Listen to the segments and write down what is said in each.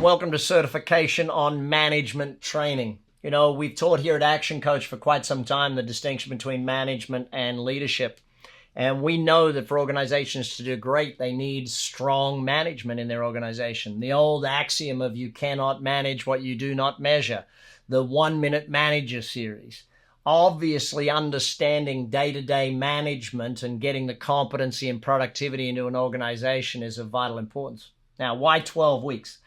welcome to Certification on Management Training. You know, we've taught here at Action Coach for quite some time the distinction between management and leadership. And we know that for organizations to do great, they need strong management in their organization. The old axiom of you cannot manage what you do not measure, the 1 Minute Manager series. Obviously, understanding day-to-day management and getting the competency and productivity into an organization is of vital importance. Now, why 12 weeks?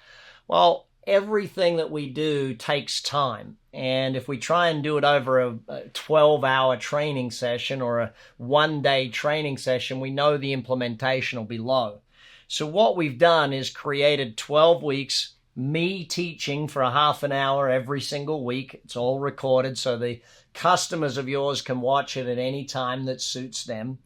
Well, everything that we do takes time. And if we try and do it over a 12-hour training session or a one-day training session, we know the implementation will be low. So what we've done is created 12 weeks, me teaching for a half an hour every single week. It's all recorded so the customers of yours can watch it at any time that suits them.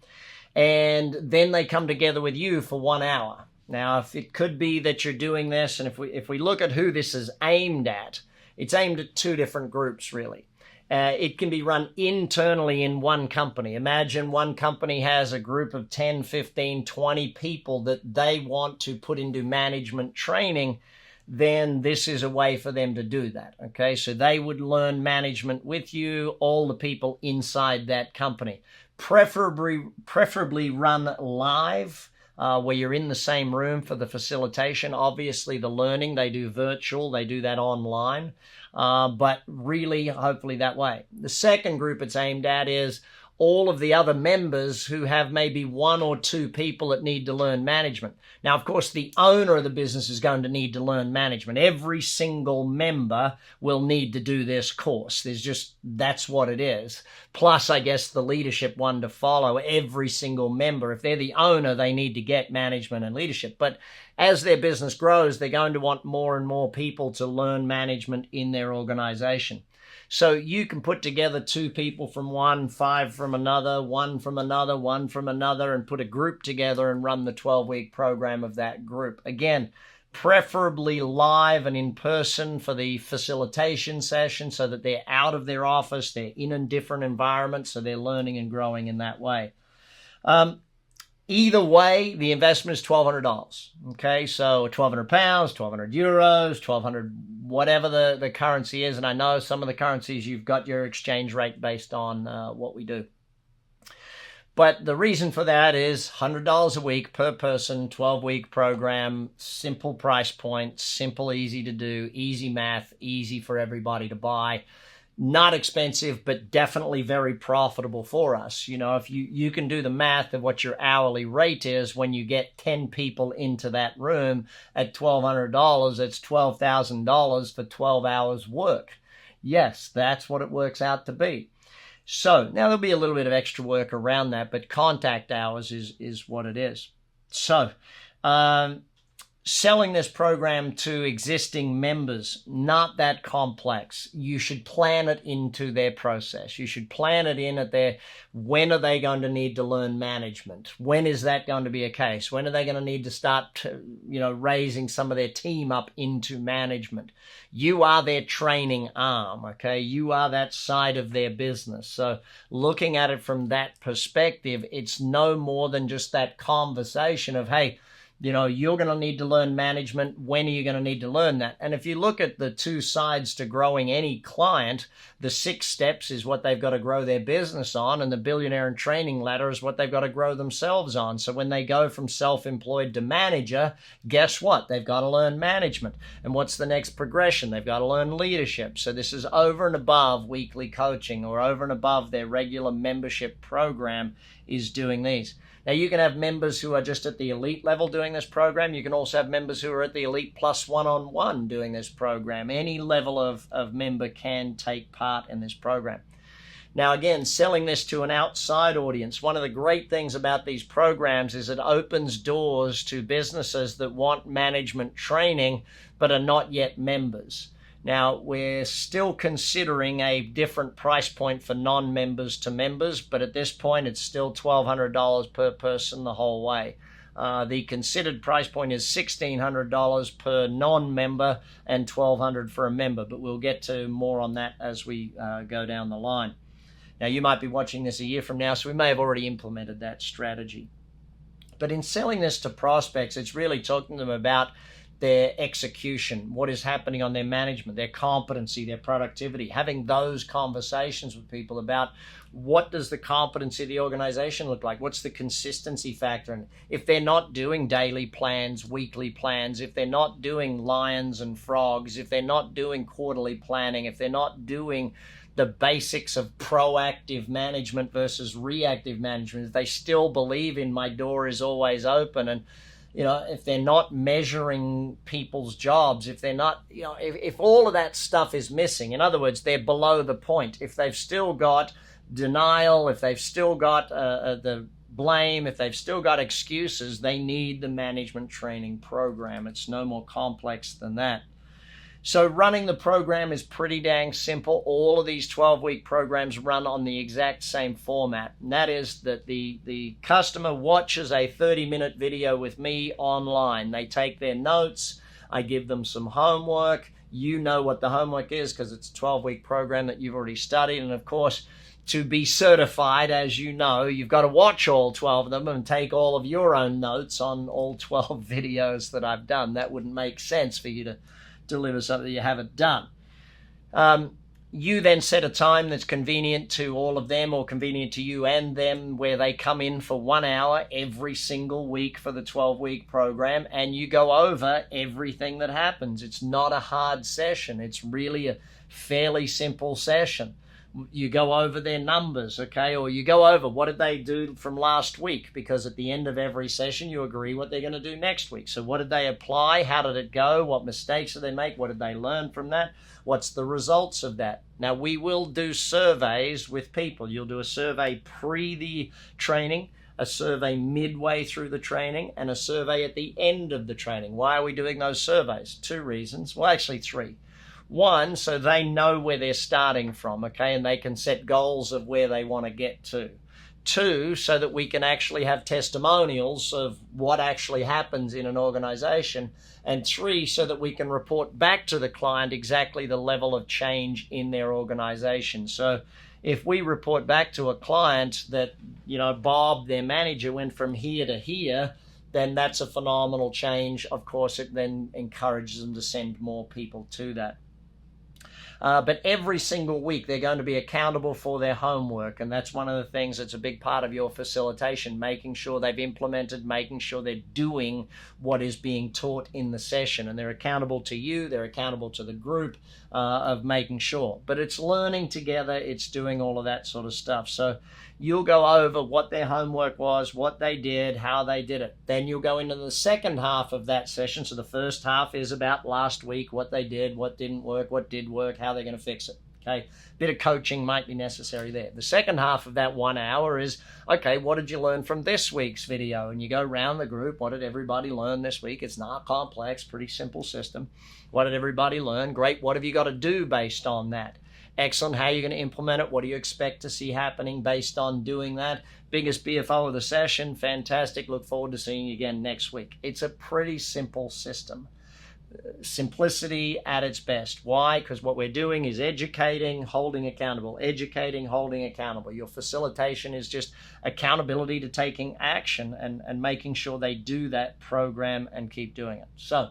And then they come together with you for 1 hour. Now, if it could be that you're doing this, and if we look at who this is aimed at, it's aimed at two different groups, really. It can be run internally in one company. Imagine one company has a group of 10, 15, 20 people that they want to put into management training. Then this is a way for them to do that, okay? So they would learn management with you, all the people inside that company. Preferably run live, where you're in the same room for the facilitation. Obviously, the learning, they do virtual, they do that online, but really, hopefully that way. The second group it's aimed at is all of the other members who have maybe one or two people that need to learn management. Now, of course, the owner of the business is going to need to learn management. Every single member will need to do this course. That's what it is. Plus, I guess, the leadership one to follow. Every single member, if they're the owner, they need to get management and leadership. But as their business grows, they're going to want more and more people to learn management in their organization. So you can put together 2 people from one, 5 from another, 1 from another, 1 from another, and put a group together and run the 12-week program of that group. Again, preferably live and in person for the facilitation session so that they're out of their office, they're in a different environment, so they're learning and growing in that way. Either way, the investment is $1,200. Okay, so £1,200, €1,200, 1,200, whatever the currency is. And I know some of the currencies you've got your exchange rate based on what we do. But the reason for that is $100 a week per person, 12-week program, simple price point, simple, easy to do, easy math, easy for everybody to buy. Not expensive, but definitely very profitable for us. You know, if you can do the math of what your hourly rate is when you get 10 people into that room at $1,200, it's $12,000 for 12 hours work. Yes, that's what it works out to be. So now there'll be a little bit of extra work around that, but contact hours is what it is. So, selling this program to existing members, not that complex. You should plan it into their process. You should plan it in at when are they going to need to learn management? When is that going to be a case? When are they going to need to start, raising some of their team up into management? You are their training arm, okay? You are that side of their business. So looking at it from that perspective, it's no more than just that conversation of, hey, you're going to need to learn management. When are you going to need to learn that? And if you look at the 2 sides to growing any client, the 6 steps is what they've got to grow their business on, and the Billionaire in Training ladder is what they've got to grow themselves on. So when they go from self-employed to manager, guess what? They've got to learn management. And what's the next progression? They've got to learn leadership. So this is over and above weekly coaching, or over and above their regular membership program is doing these. Now, you can have members who are just at the elite level doing this program. You can also have members who are at the elite plus one-on-one doing this program. Any level of member can take part in this program. Now, again, selling this to an outside audience, one of the great things about these programs is it opens doors to businesses that want management training but are not yet members. Now, we're still considering a different price point for non-members to members, but at this point, it's still $1,200 per person the whole way. The considered price point is $1,600 per non-member and $1,200 for a member, but we'll get to more on that as we go down the line. Now, you might be watching this a year from now, so we may have already implemented that strategy. But in selling this to prospects, it's really talking to them about their execution, what is happening on their management, their competency, their productivity, having those conversations with people about what does the competency of the organization look like? What's the consistency factor? And if they're not doing daily plans, weekly plans, if they're not doing lions and frogs, if they're not doing quarterly planning, if they're not doing the basics of proactive management versus reactive management, if they still believe in my door is always open, and if they're not measuring people's jobs, if they're not, if all of that stuff is missing, in other words, they're below the point, if they've still got denial, if they've still got the blame, if they've still got excuses, they need the management training program. It's no more complex than that. So running the program is pretty dang simple. All of these 12-week programs run on the exact same format. And that is that the customer watches a 30-minute video with me online. They take their notes. I give them some homework. You know what the homework is because it's a 12-week program that you've already studied. And of course, to be certified, as you know, you've got to watch all 12 of them and take all of your own notes on all 12 videos that I've done. That wouldn't make sense for you to deliver something you haven't done. You then set a time that's convenient to all of them or convenient to you and them, where they come in for 1 hour every single week for the 12-week program, and you go over everything that happens. It's not a hard session. It's really a fairly simple session. You go over their numbers, okay? Or you go over what did they do from last week, because at the end of every session, you agree what they're going to do next week. So what did they apply? How did it go? What mistakes did they make? What did they learn from that? What's the results of that? Now, we will do surveys with people. You'll do a survey pre the training, a survey midway through the training, and a survey at the end of the training. Why are we doing those surveys? 2 reasons. Well, actually 3. 1, so they know where they're starting from, okay, and they can set goals of where they want to get to. 2, so that we can actually have testimonials of what actually happens in an organization. And 3, so that we can report back to the client exactly the level of change in their organization. So if we report back to a client that, Bob, their manager, went from here to here, then that's a phenomenal change. Of course, it then encourages them to send more people to that. But every single week, they're going to be accountable for their homework. And that's one of the things that's a big part of your facilitation, making sure they've implemented, making sure they're doing what is being taught in the session. And they're accountable to you, they're accountable to the group of making sure. But it's learning together, it's doing all of that sort of stuff. So you'll go over what their homework was, what they did, how they did it. Then you'll go into the second half of that session. So the first half is about last week, what they did, what didn't work, what did work, how they're going to fix it. Okay, a bit of coaching might be necessary there. The second half of that 1 hour is, okay, what did you learn from this week's video? And you go around the group, what did everybody learn this week? It's not complex, pretty simple system. What did everybody learn? Great, what have you got to do based on that? Excellent, how are you going to implement it? What do you expect to see happening based on doing that? Biggest BFO of the session, fantastic. Look forward to seeing you again next week. It's a pretty simple system. Simplicity at its best. Why? Because what we're doing is educating, holding accountable. Educating, holding accountable. Your facilitation is just accountability to taking action and making sure they do that program and keep doing it. So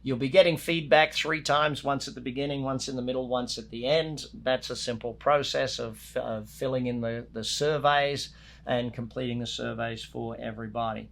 you'll be getting feedback 3 times, once at the beginning, once in the middle, once at the end. That's a simple process of filling in the surveys and completing the surveys for everybody.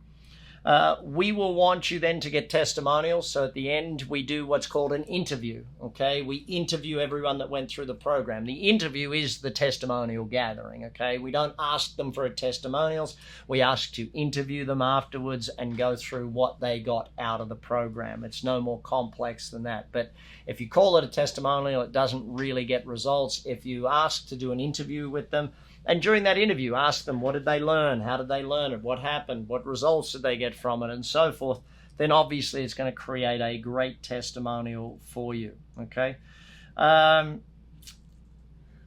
We will want you then to get testimonials. So at the end, we do what's called an interview. Okay, we interview everyone that went through the program. The interview is the testimonial gathering. Okay, we don't ask them for testimonials. We ask to interview them afterwards and go through what they got out of the program. It's no more complex than that. But if you call it a testimonial, it doesn't really get results. If you ask to do an interview with them, and during that interview, ask them, what did they learn? How did they learn it? What happened? What results did they get from it? And so forth. Then obviously it's going to create a great testimonial for you. Okay.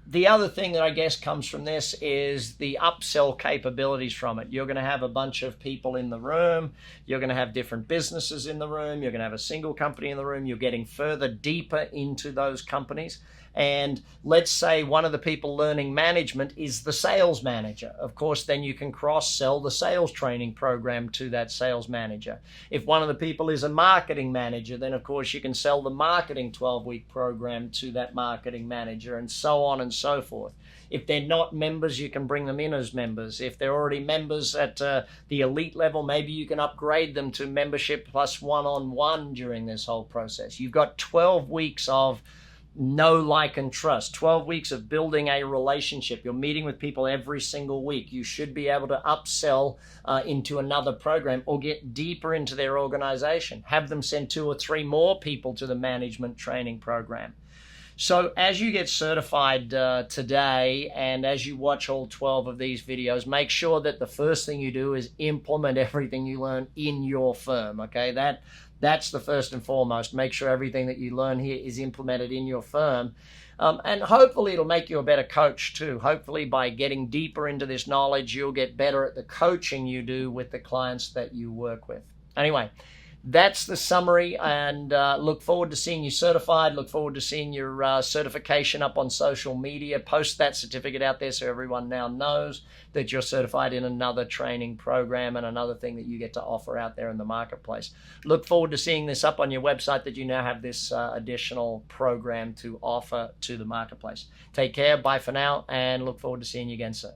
The other thing that I guess comes from this is the upsell capabilities from it. You're going to have a bunch of people in the room. You're going to have different businesses in the room. You're going to have a single company in the room. You're getting further deeper into those companies. And let's say one of the people learning management is the sales manager. Of course, then you can cross-sell the sales training program to that sales manager. If one of the people is a marketing manager, then of course you can sell the marketing 12-week program to that marketing manager, and so on and so forth. If they're not members, you can bring them in as members. If they're already members at the elite level, maybe you can upgrade them to membership plus one-on-one during this whole process. You've got 12 weeks of know, like, and trust. 12 weeks of building a relationship. You're meeting with people every single week. You should be able to upsell into another program or get deeper into their organization. Have them send 2 or 3 more people to the management training program. So as you get certified today, and as you watch all 12 of these videos, make sure that the first thing you do is implement everything you learn in your firm, okay? That's the first and foremost. Make sure everything that you learn here is implemented in your firm. And hopefully it'll make you a better coach too. Hopefully by getting deeper into this knowledge, you'll get better at the coaching you do with the clients that you work with. Anyway, that's the summary, and look forward to seeing you certified. Look forward to seeing your certification up on social media. Post that certificate out there so everyone now knows that you're certified in another training program and another thing that you get to offer out there in the marketplace. Look forward to seeing this up on your website, that you now have this additional program to offer to the marketplace. Take care. Bye for now, and look forward to seeing you again soon.